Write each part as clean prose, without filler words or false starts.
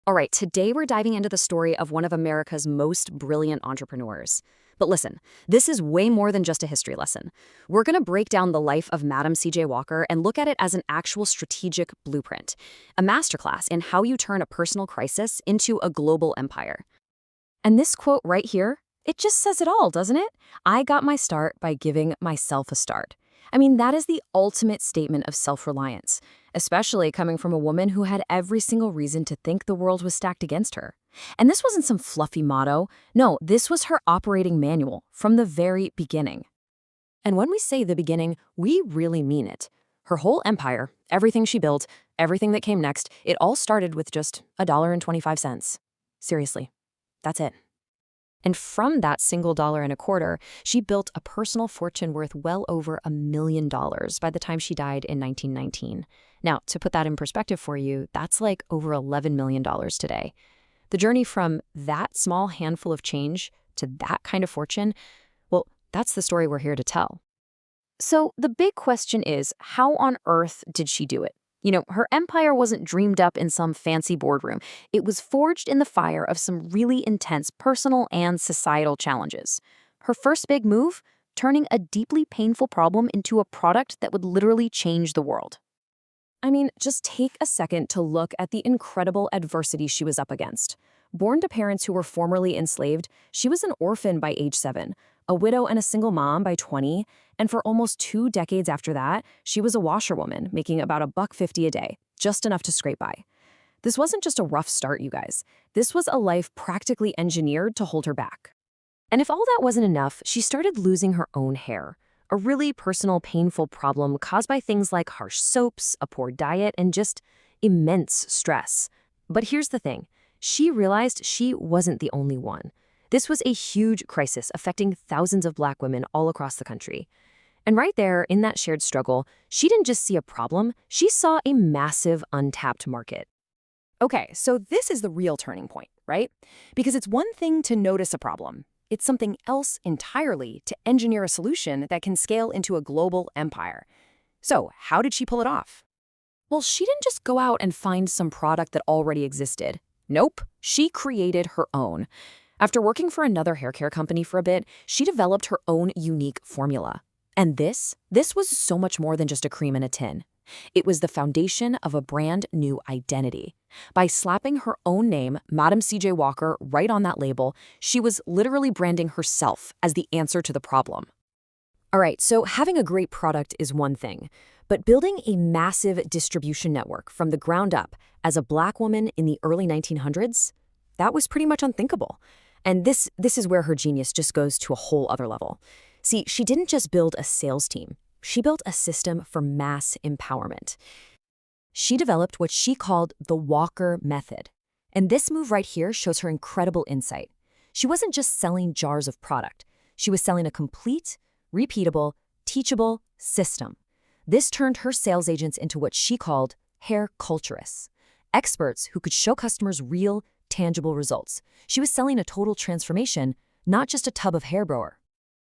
All right, today we're diving into the story of one of America's most brilliant entrepreneurs. But listen, this is way more than just a history lesson. We're going to break down the life of Madam C.J. Walker and look at it as an actual strategic blueprint, a masterclass in how you turn a personal crisis into a global empire. And this quote right here, it just says it all, doesn't it? I got my start by giving myself a start. I mean, that is the ultimate statement of self-reliance, especially coming from a woman who had every single reason to think the world was stacked against her. And this wasn't some fluffy motto. No, this was her operating manual from the very beginning. And when we say the beginning, we really mean it. Her whole empire, everything she built, everything that came next, it all started with just $1.25. Seriously, that's it. And from that single $1.25, she built a personal fortune worth well over $1 million by the time she died in 1919. Now, to put that in perspective for you, that's like over $11 million today. The journey from that small handful of change to that kind of fortune, well, that's the story we're here to tell. So the big question is, how on earth did she do it? Her empire wasn't dreamed up in some fancy boardroom. It was forged in the fire of some really intense personal and societal challenges. Her first big move? Turning a deeply painful problem into a product that would literally change the world. I mean, just take a second to look at the incredible adversity she was up against. Born to parents who were formerly enslaved, she was an orphan by age 7, a widow and a single mom by 20, and for almost 2 decades after that, she was a washerwoman, making about $1.50 a day, just enough to scrape by. This wasn't just a rough start, you guys. This was a life practically engineered to hold her back. And if all that wasn't enough, she started losing her own hair, a really personal, painful problem caused by things like harsh soaps, a poor diet, and just immense stress. But here's the thing. She realized she wasn't the only one. This was a huge crisis affecting thousands of Black women all across the country. And right there, in that shared struggle, she didn't just see a problem, she saw a massive untapped market. Okay, so this is the real turning point, right? Because it's one thing to notice a problem. It's something else entirely to engineer a solution that can scale into a global empire. So, how did she pull it off? Well, she didn't just go out and find some product that already existed. Nope, she created her own. After working for another haircare company for a bit, she developed her own unique formula. And this was so much more than just a cream in a tin. It was the foundation of a brand new identity. By slapping her own name, Madam C.J. Walker, right on that label, she was literally branding herself as the answer to the problem. All right, so having a great product is one thing, but building a massive distribution network from the ground up as a Black woman in the early 1900s, that was pretty much unthinkable. And this is where her genius just goes to a whole other level. See, she didn't just build a sales team. She built a system for mass empowerment. She developed what she called the Walker method. And this move right here shows her incredible insight. She wasn't just selling jars of product. She was selling a complete, repeatable, teachable system. This turned her sales agents into what she called hair culturists, experts who could show customers real, tangible results. She was selling a total transformation, not just a tub of hair blower.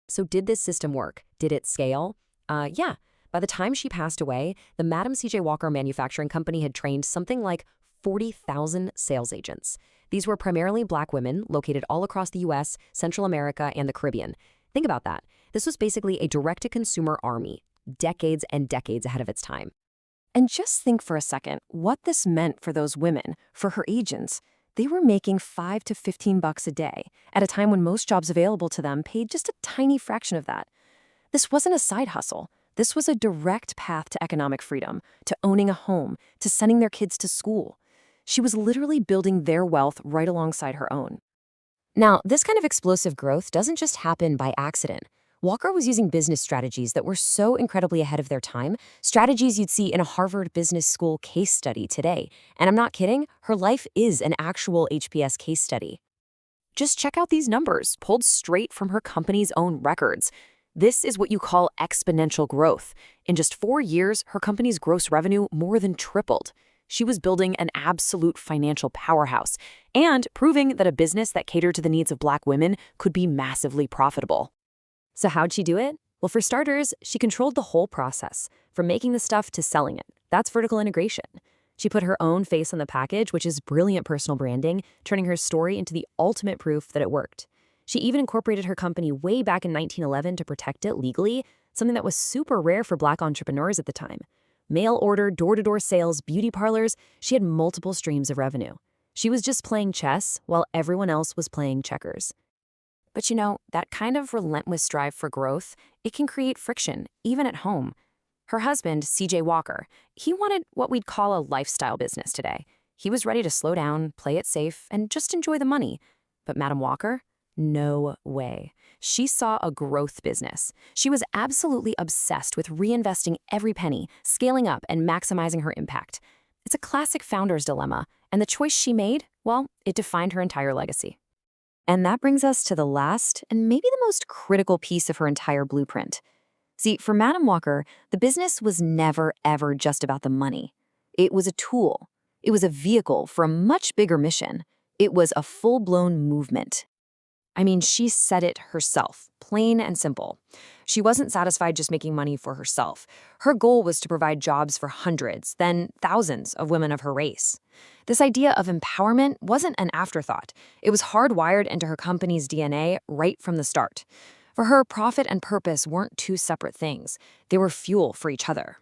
So did this system work? Did it scale? Yeah. By the time she passed away, the Madam C.J. Walker Manufacturing Company had trained something like 40,000 sales agents. These were primarily Black women located all across the U.S., Central America, and the Caribbean. Think about that. This was basically a direct-to-consumer army, decades and decades ahead of its time. And just think for a second what this meant for those women, for her agents. They were making $5 to $15 a day, at a time when most jobs available to them paid just a tiny fraction of that. This wasn't a side hustle. This was a direct path to economic freedom, to owning a home, to sending their kids to school. She was literally building their wealth right alongside her own. Now, this kind of explosive growth doesn't just happen by accident. Walker was using business strategies that were so incredibly ahead of their time, strategies you'd see in a Harvard Business School case study today. And I'm not kidding, her life is an actual HBS case study. Just check out these numbers, pulled straight from her company's own records. This is what you call exponential growth. In just 4 years, her company's gross revenue more than tripled. She was building an absolute financial powerhouse and proving that a business that catered to the needs of Black women could be massively profitable. So how'd she do it? Well, for starters, she controlled the whole process, from making the stuff to selling it. That's vertical integration. She put her own face on the package, which is brilliant personal branding, turning her story into the ultimate proof that it worked. She even incorporated her company way back in 1911 to protect it legally, something that was super rare for Black entrepreneurs at the time. Mail order, door-to-door sales, beauty parlors, she had multiple streams of revenue. She was just playing chess while everyone else was playing checkers. But that kind of relentless drive for growth, it can create friction, even at home. Her husband, CJ Walker, he wanted what we'd call a lifestyle business today. He was ready to slow down, play it safe, and just enjoy the money. But Madam Walker? No way. She saw a growth business. She was absolutely obsessed with reinvesting every penny, scaling up, and maximizing her impact. It's a classic founder's dilemma, and the choice she made, well, it defined her entire legacy. And that brings us to the last and maybe the most critical piece of her entire blueprint. See, for Madam Walker, the business was never, ever just about the money. It was a tool. It was a vehicle for a much bigger mission. It was a full-blown movement. I mean, she said it herself, plain and simple. She wasn't satisfied just making money for herself. Her goal was to provide jobs for hundreds, then thousands of women of her race. This idea of empowerment wasn't an afterthought. It was hardwired into her company's DNA right from the start. For her, profit and purpose weren't two separate things. They were fuel for each other.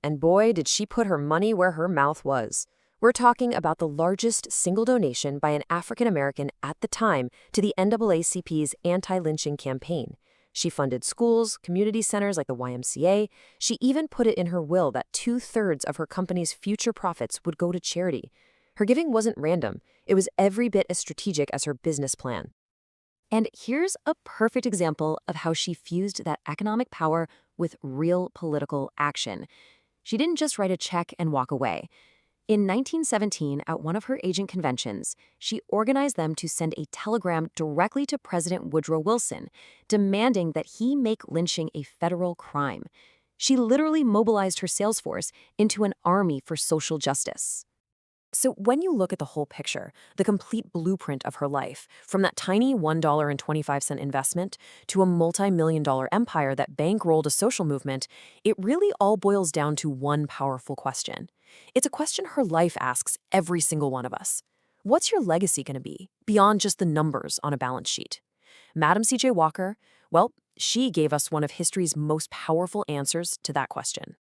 And boy, did she put her money where her mouth was. We're talking about the largest single donation by an African American at the time to the NAACP's anti-lynching campaign. She funded schools, community centers like the YMCA. She even put it in her will that 2/3 of her company's future profits would go to charity. Her giving wasn't random. It was every bit as strategic as her business plan. And here's a perfect example of how she fused that economic power with real political action. She didn't just write a check and walk away. In 1917, at one of her agent conventions, she organized them to send a telegram directly to President Woodrow Wilson, demanding that he make lynching a federal crime. She literally mobilized her sales force into an army for social justice. So when you look at the whole picture, the complete blueprint of her life, from that tiny $1.25 investment to a multi-million-dollar empire that bankrolled a social movement, it really all boils down to one powerful question. It's a question her life asks every single one of us. What's your legacy going to be, beyond just the numbers on a balance sheet? Madam C.J. Walker, well, she gave us one of history's most powerful answers to that question.